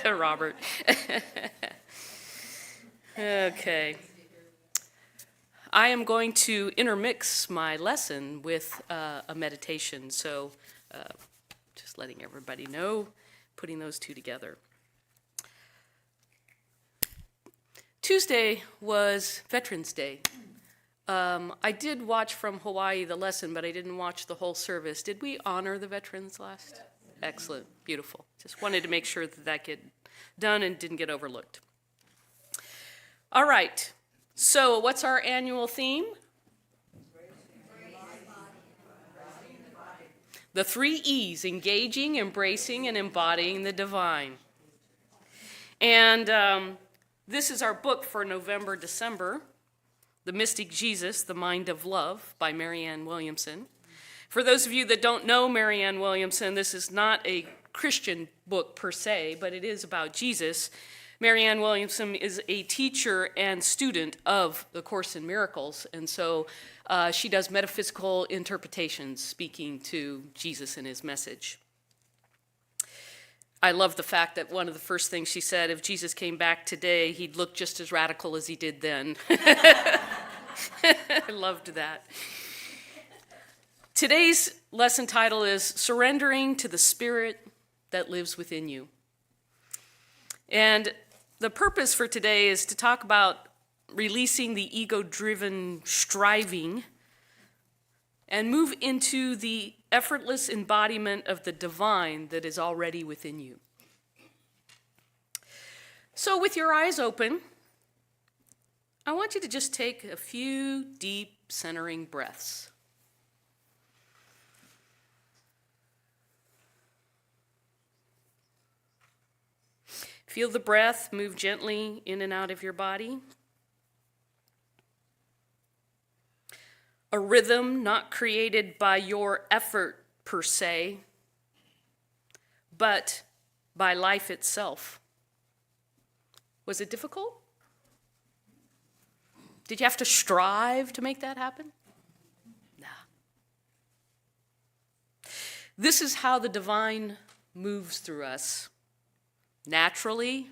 Robert. Okay. I am going to intermix my lesson with a meditation, so just letting everybody know, putting those two together. Tuesday was Veterans Day. I did watch from Hawaii the lesson, but I didn't watch the whole service. Did we honor the veterans last? Yes. Excellent, beautiful. Just wanted to make sure that that get done and didn't get overlooked. All right, so what's our annual theme? The 3 E's, engaging, embracing, and embodying the divine. And this is our book for November, December, The Mystic Jesus, The Mind of Love by Marianne Williamson. For those of you that don't know Marianne Williamson, this is not a Christian book per se, but it is about Jesus. Marianne Williamson is a teacher and student of the Course in Miracles, and so she does metaphysical interpretations speaking to Jesus and his message. I love the fact that one of the first things she said, if Jesus came back today, he'd look just as radical as he did then. I loved that. Today's lesson title is Surrendering to the Spirit that Lives Within You. And the purpose for today is to talk about releasing the ego-driven striving and move into the effortless embodiment of the divine that is already within you. So with your eyes open, I want you to just take a few deep centering breaths. Feel the breath move gently in and out of your body. A rhythm not created by your effort per se, but by life itself. Was it difficult? Did you have to strive to make that happen? Nah. This is how the divine moves through us. Naturally,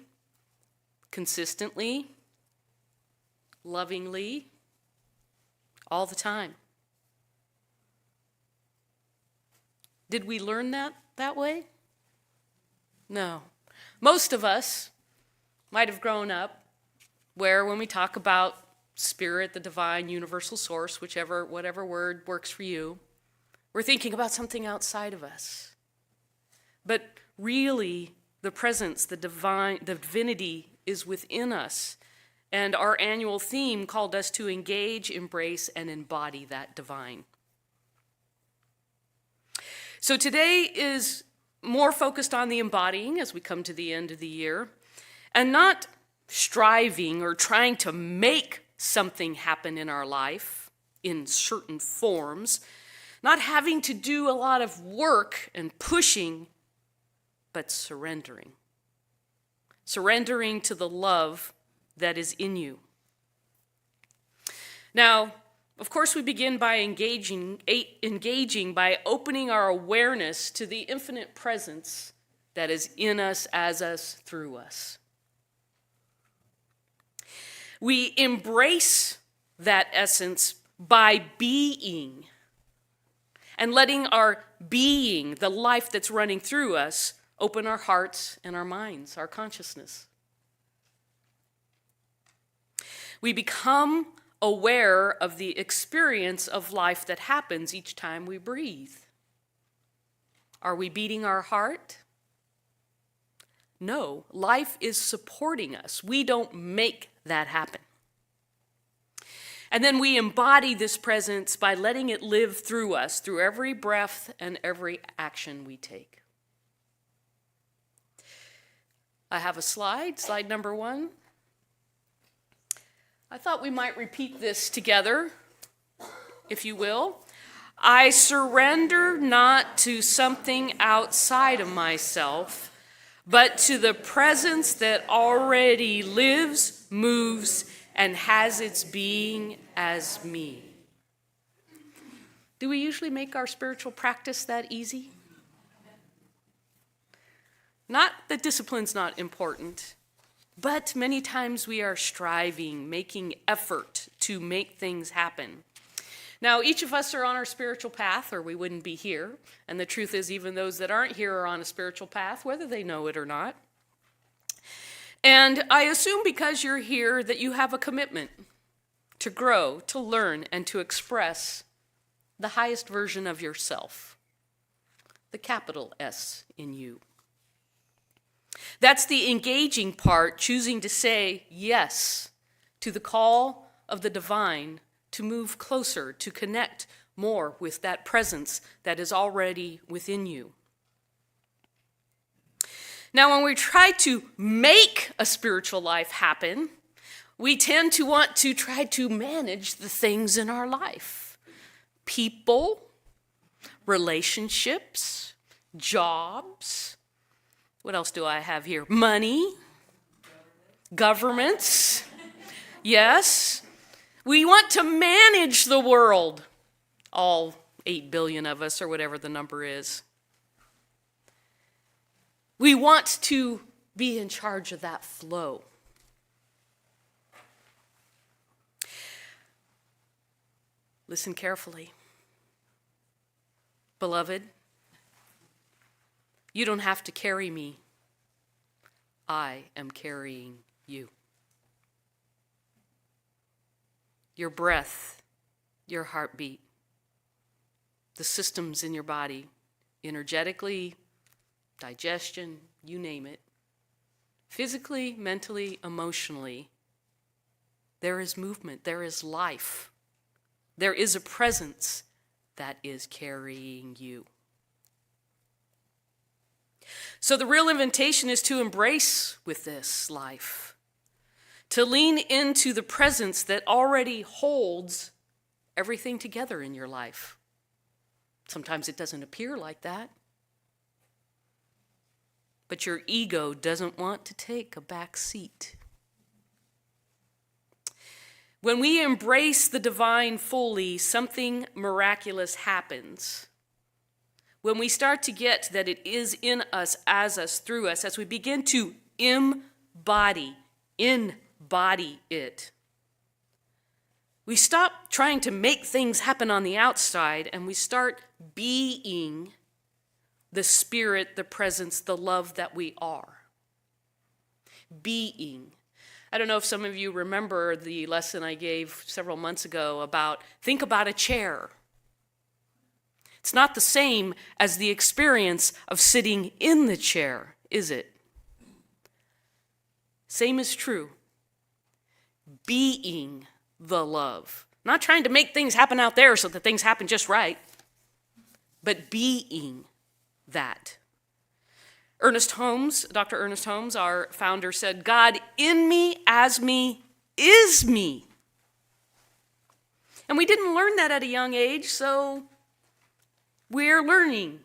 consistently, lovingly, all the time. Did we learn that way? No. Most of us might have grown up where when we talk about spirit, the divine, universal source, whatever word works for you, we're thinking about something outside of us. But really, the presence, the divinity is within us. And our annual theme called us to engage, embrace, and embody that divine. So today is more focused on the embodying as we come to the end of the year, and not striving or trying to make something happen in our life in certain forms, not having to do a lot of work and pushing, but surrendering. Surrendering to the love that is in you. Now, of course, we begin by engaging by opening our awareness to the infinite presence that is in us, as us, through us. We embrace that essence by being and letting our being, the life that's running through us, open our hearts and our minds, our consciousness. We become aware of the experience of life that happens each time we breathe. Are we beating our heart? No, life is supporting us. We don't make that happen. And then we embody this presence by letting it live through us, through every breath and every action we take. I have a slide number 1. I thought we might repeat this together, if you will. I surrender not to something outside of myself, but to the presence that already lives, moves, and has its being as me. Do we usually make our spiritual practice that easy? Not that discipline's not important, but many times we are striving, making effort to make things happen. Now, each of us are on our spiritual path, or we wouldn't be here. And the truth is, even those that aren't here are on a spiritual path, whether they know it or not. And I assume because you're here that you have a commitment to grow, to learn, and to express the highest version of yourself, the capital S in you. That's the engaging part, choosing to say yes to the call of the divine to move closer, to connect more with that presence that is already within you. Now, when we try to make a spiritual life happen, we tend to want to try to manage the things in our life. People, relationships, jobs. What else do I have here? Money, governments. Yes. We want to manage the world. All 8 billion of us, or whatever the number is. We want to be in charge of that flow. Listen carefully. Beloved, you don't have to carry me. I am carrying you. Your breath, your heartbeat, the systems in your body, energetically, digestion, you name it, physically, mentally, emotionally, there is movement, there is life, there is a presence that is carrying you. So the real invitation is to embrace with this life, to lean into the presence that already holds everything together in your life. Sometimes it doesn't appear like that. But your ego doesn't want to take a back seat. When we embrace the divine fully, something miraculous happens. When we start to get that it is in us, as us, through us, as we begin to embody it, we stop trying to make things happen on the outside and we start being the spirit, the presence, the love that we are. Being. I don't know if some of you remember the lesson I gave several months ago about think about a chair. It's not the same as the experience of sitting in the chair, is it? Same is true. Being the love. Not trying to make things happen out there so that things happen just right, but being that. Dr. Ernest Holmes, our founder, said, God in me, as me, is me. And we didn't learn that at a young age, so we're learning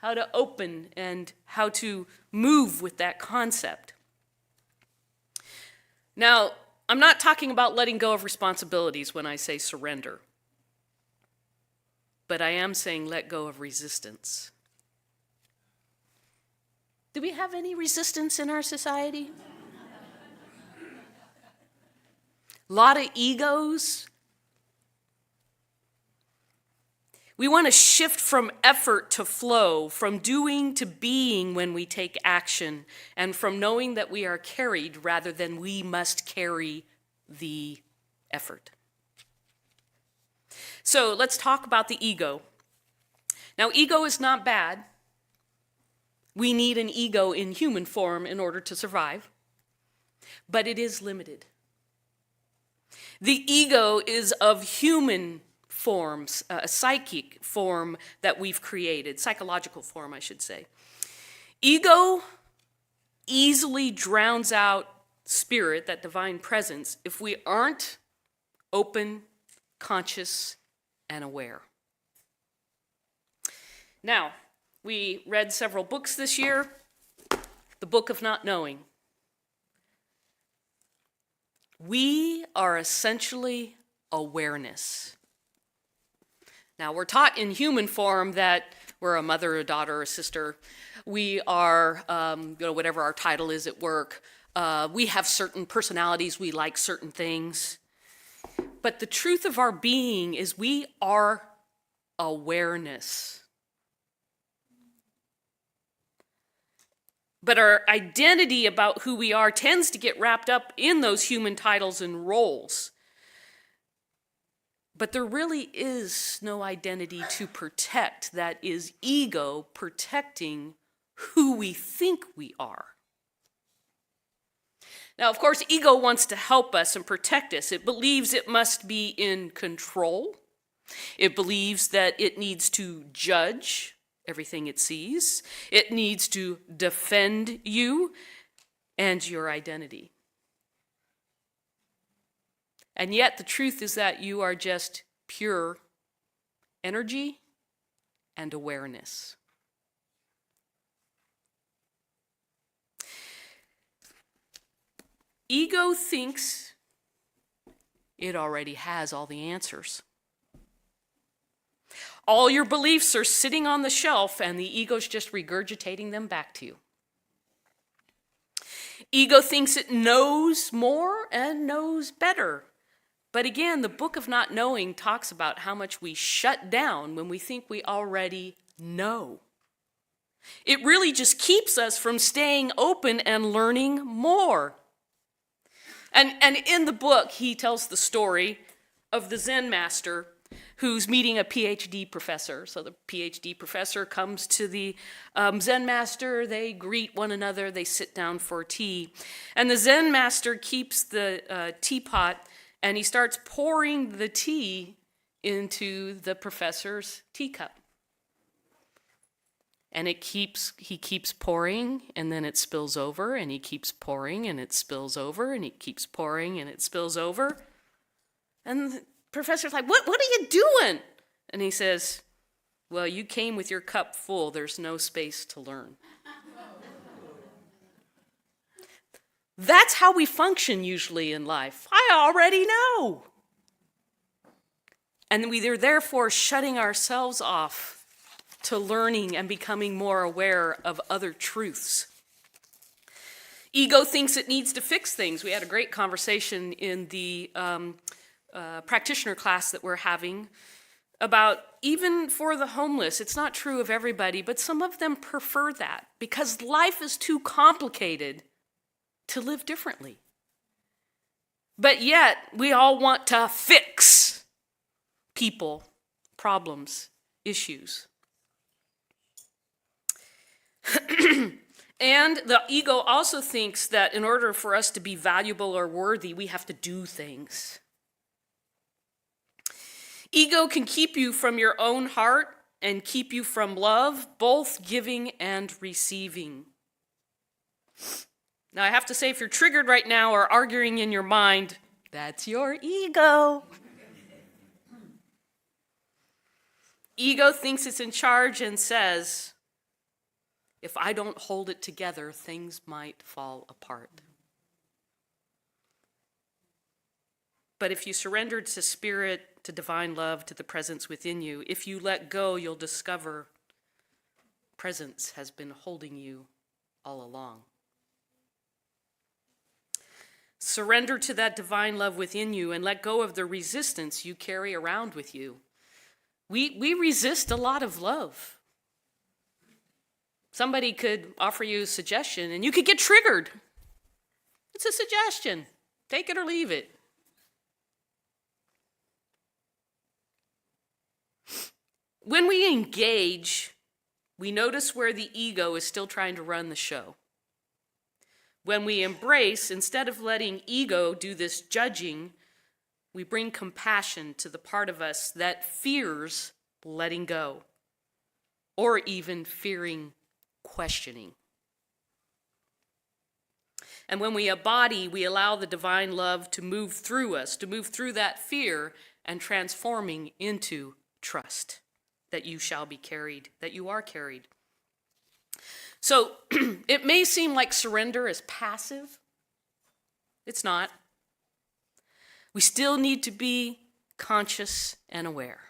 how to open and how to move with that concept. Now, I'm not talking about letting go of responsibilities when I say surrender, but I am saying let go of resistance. Do we have any resistance in our society? A lot of egos. We want to shift from effort to flow, from doing to being when we take action, and from knowing that we are carried rather than we must carry the effort. So let's talk about the ego. Now, ego is not bad. We need an ego in human form in order to survive, but it is limited. The ego is of human forms, a psychic form that we've created, psychological form, I should say. Ego easily drowns out spirit, that divine presence, if we aren't open, conscious, and aware. Now, we read several books this year. The Book of Not Knowing. We are essentially awareness. Now, we're taught in human form that We're a mother, a daughter, a sister. We are, whatever our title is at work. We have certain personalities. We like certain things. But the truth of our being is we are awareness. But our identity about who we are tends to get wrapped up in those human titles and roles. But there really is no identity to protect. That is ego protecting who we think we are. Now, of course, ego wants to help us and protect us. It believes it must be in control. It believes that it needs to judge everything it sees. It needs to defend you and your identity. And yet the truth is that you are just pure energy and awareness. Ego thinks it already has all the answers. All your beliefs are sitting on the shelf and the ego's just regurgitating them back to you. Ego thinks it knows more and knows better. But again, the book of not knowing talks about how much we shut down when we think we already know. It really just keeps us from staying open and learning more. And in the book, he tells the story of the Zen master who's meeting a PhD professor. So the PhD professor comes to the Zen master, they greet one another, they sit down for tea. And the Zen master keeps the teapot and he starts pouring the tea into the professor's teacup. And he keeps pouring, and then it spills over, and he keeps pouring, and it spills over, and he keeps pouring, and it spills over. And the professor's like, what are you doing? And he says, well, you came with your cup full. There's no space to learn. That's how we function usually in life. I already know. And we are therefore shutting ourselves off to learning and becoming more aware of other truths. Ego thinks it needs to fix things. We had a great conversation in the practitioner class that we're having about even for the homeless. It's not true of everybody, but some of them prefer that because life is too complicated to live differently. But yet, we all want to fix people, problems, issues. And the ego also thinks that in order for us to be valuable or worthy, we have to do things. Ego can keep you from your own heart and keep you from love, both giving and receiving. Now, I have to say, if you're triggered right now or arguing in your mind, that's your ego. Ego thinks it's in charge and says, if I don't hold it together, things might fall apart. But if you surrender to spirit, to divine love, to the presence within you, if you let go, you'll discover presence has been holding you all along. Surrender to that divine love within you and let go of the resistance you carry around with you. We resist a lot of love. Somebody could offer you a suggestion and you could get triggered. It's a suggestion. Take it or leave it. When we engage, we notice where the ego is still trying to run the show. When we embrace, instead of letting ego do this judging, we bring compassion to the part of us that fears letting go, or even fearing questioning. And when we embody, we allow the divine love to move through us, to move through that fear and transforming into trust that you shall be carried, that you are carried. So it may seem like surrender is passive. It's not. We still need to be conscious and aware.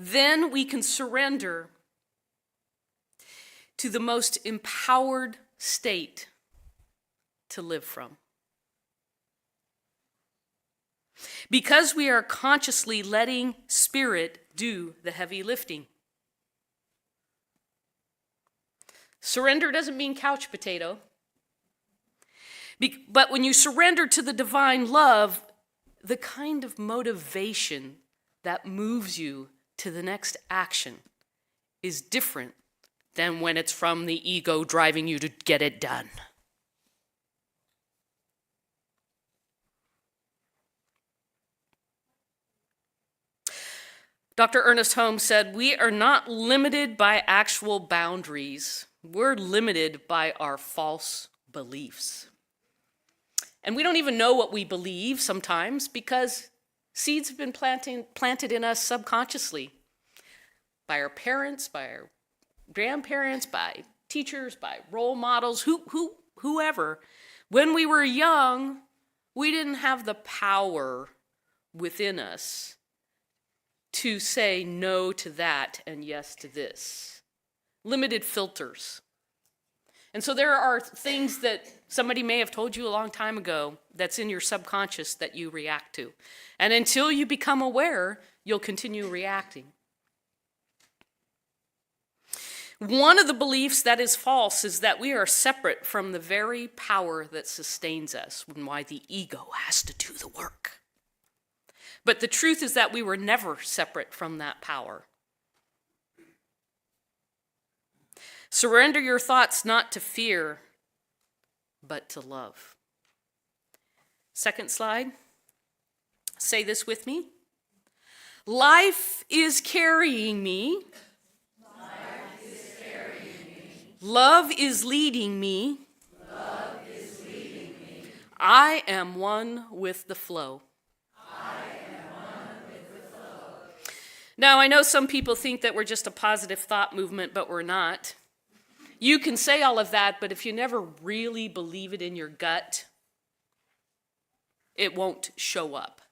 then we can surrender to the most empowered state to live from. Because we are consciously letting Spirit do the heavy lifting. Surrender doesn't mean couch potato. But when you surrender to the divine love, the kind of motivation that moves you to the next action is different than when it's from the ego driving you to get it done. Dr. Ernest Holmes said, "We are not limited by actual boundaries. We're limited by our false beliefs." And we don't even know what we believe sometimes because seeds have been planted in us subconsciously by our parents, by our grandparents, by teachers, by role models, whoever. When we were young, we didn't have the power within us to say no to that and yes to this. Limited filters. And so there are things that somebody may have told you a long time ago that's in your subconscious that you react to. And until you become aware, you'll continue reacting. One of the beliefs that is false is that we are separate from the very power that sustains us, and why the ego has to do the work. But the truth is that we were never separate from that power. Surrender your thoughts not to fear, but to love. Second slide. Say this with me. Life is carrying me. Life is carrying me. Love is leading me. Love is leading me. I am one with the flow. Now, I know some people think that we're just a positive thought movement, but we're not. You can say all of that, but if you never really believe it in your gut, it won't show up.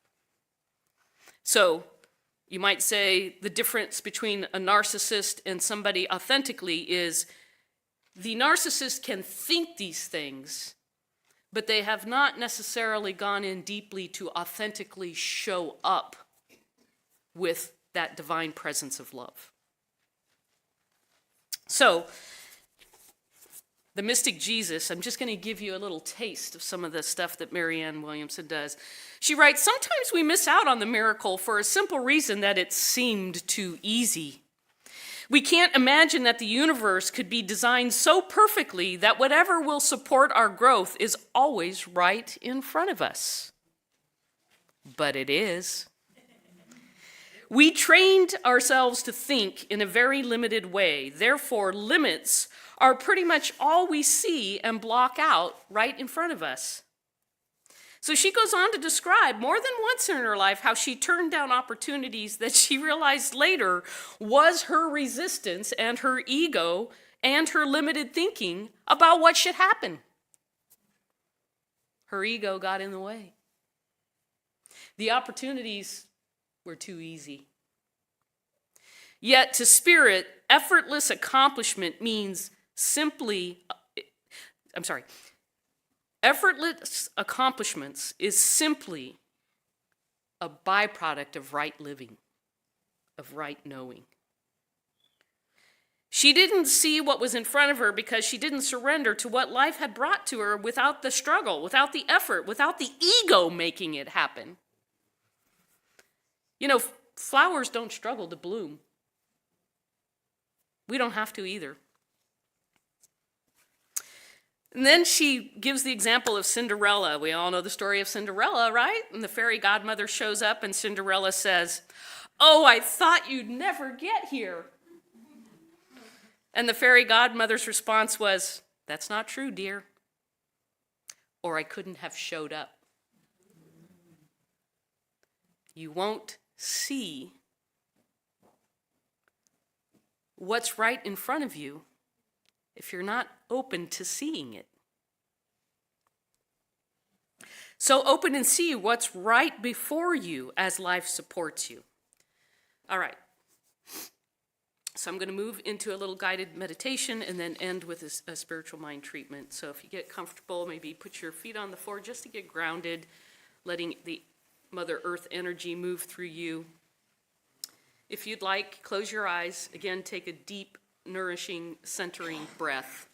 So, you might say the difference between a narcissist and somebody authentically is the narcissist can think these things, but they have not necessarily gone in deeply to authentically show up with that divine presence of love. So, the mystic Jesus, I'm just going to give you a little taste of some of the stuff that Marianne Williamson does. She writes, "Sometimes we miss out on the miracle for a simple reason that it seemed too easy. We can't imagine that the universe could be designed so perfectly that whatever will support our growth is always right in front of us. But it is. We trained ourselves to think in a very limited way. Therefore, limits are pretty much all we see and block out right in front of us." So she goes on to describe more than once in her life how she turned down opportunities that she realized later was her resistance and her ego and her limited thinking about what should happen. Her ego got in the way. The opportunities were too easy. Yet to Spirit, effortless accomplishment means effortless accomplishments is simply a byproduct of right living, of right knowing. She didn't see what was in front of her because she didn't surrender to what life had brought to her without the struggle, without the effort, without the ego making it happen. You know, flowers don't struggle to bloom. We don't have to either. And then she gives the example of Cinderella. We all know the story of Cinderella, right? And the fairy godmother shows up and Cinderella says, "Oh, I thought you'd never get here." And the fairy godmother's response was, "That's not true, dear. Or I couldn't have showed up." You won't see what's right in front of you if you're not open to seeing it. So open and see what's right before you as life supports you. All right. So I'm going to move into a little guided meditation and then end with a spiritual mind treatment. So if you get comfortable, maybe put your feet on the floor just to get grounded, letting the Mother Earth energy move through you. If you'd like, close your eyes. Again, take a deep, nourishing, centering breath.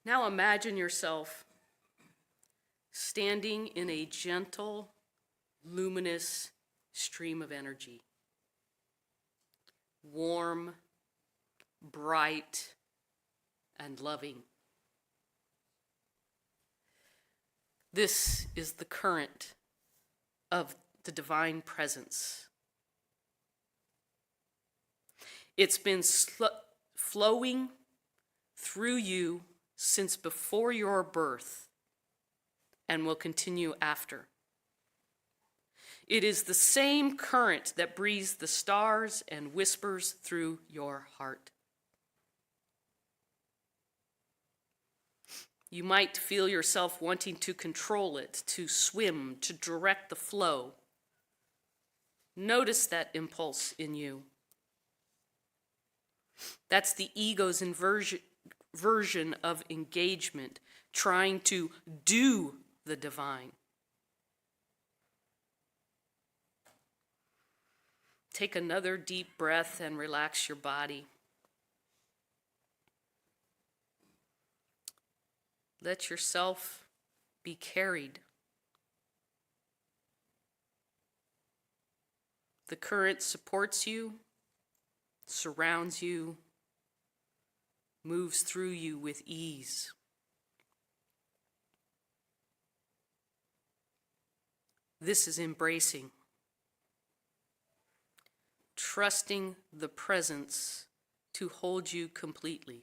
Now imagine yourself standing in a gentle, luminous stream of energy. Warm, bright, and loving. This is the current of the divine presence. It's been flowing through you since before your birth and will continue after. It is the same current that breathes the stars and whispers through your heart. You might feel yourself wanting to control it, to swim, to direct the flow. Notice that impulse in you. That's the ego's version of engagement, trying to do the divine. Take another deep breath and relax your body. Let yourself be carried. The current supports you, surrounds you, moves through you with ease. This is embracing, trusting the presence to hold you completely.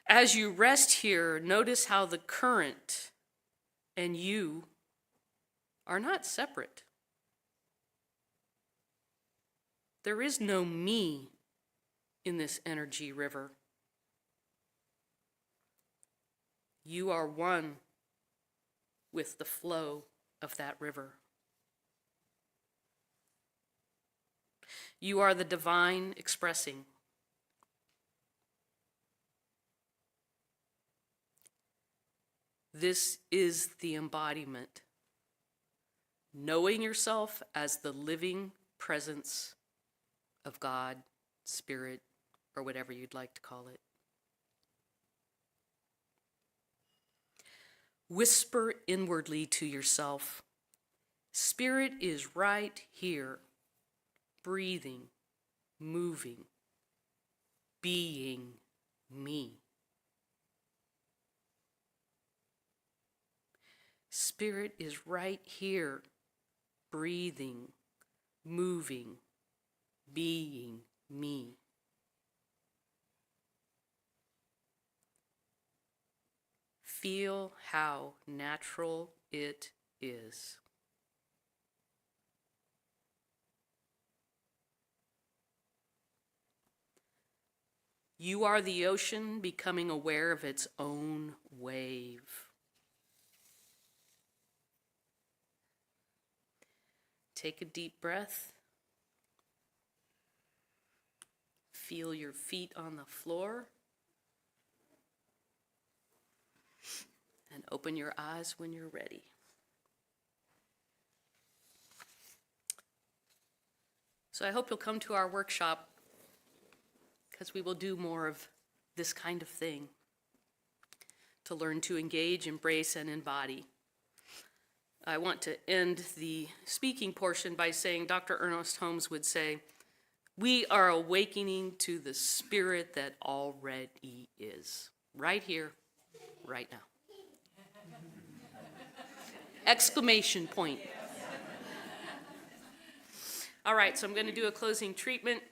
As you rest here, notice how the current and you are not separate. There is no me in this energy river. You are one with the flow of that river. You are the divine expressing. This is the embodiment. Knowing yourself as the living presence of God, Spirit, or whatever you'd like to call it. Whisper inwardly to yourself, Spirit is right here, breathing, moving, being me. Spirit is right here, breathing, moving, being me. Feel how natural it is. You are the ocean becoming aware of its own wave. Take a deep breath. Feel your feet on the floor. And open your eyes when you're ready. So I hope you'll come to our workshop, because we will do more of this kind of thing to learn to engage, embrace, and embody. I want to end the speaking portion by saying Dr. Ernest Holmes would say, we are awakening to the spirit that already is, right here, right now. Exclamation point. All right, so I'm going to do a closing treatment.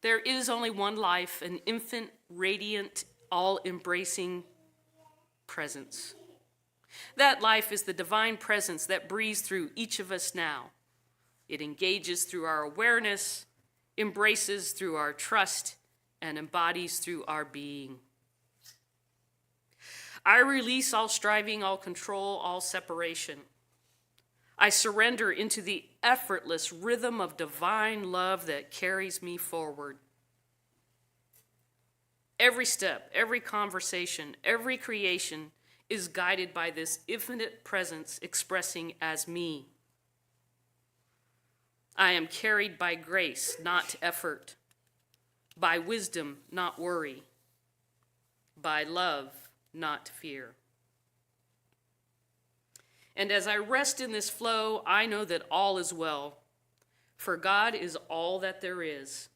There is only one life, an infant, radiant, all-embracing presence. That life is the divine presence that breathes through each of us now. It engages through our awareness, embraces through our trust, and embodies through our being. I release all striving, all control, all separation. I surrender into the effortless rhythm of divine love that carries me forward. Every step, every conversation, every creation is guided by this infinite presence expressing as me. I am carried by grace, not effort, by wisdom, not worry, by love, not fear. And as I rest in this flow, I know that all is well, for God is all that there is.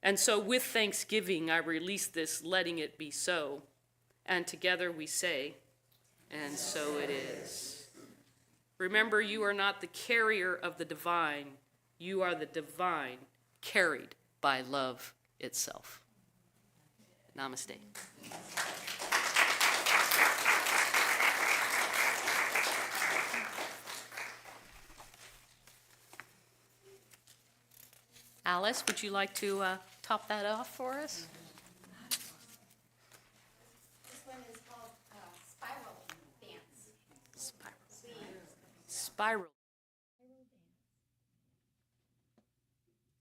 And so with thanksgiving, I release this, letting it be so. And together we say, and so it is. Remember, you are not the carrier of the divine. You are the divine carried by love itself. Namaste. Alice, would you like to top that off for us? This one is called Spiral Dance. Spiral. Spiral.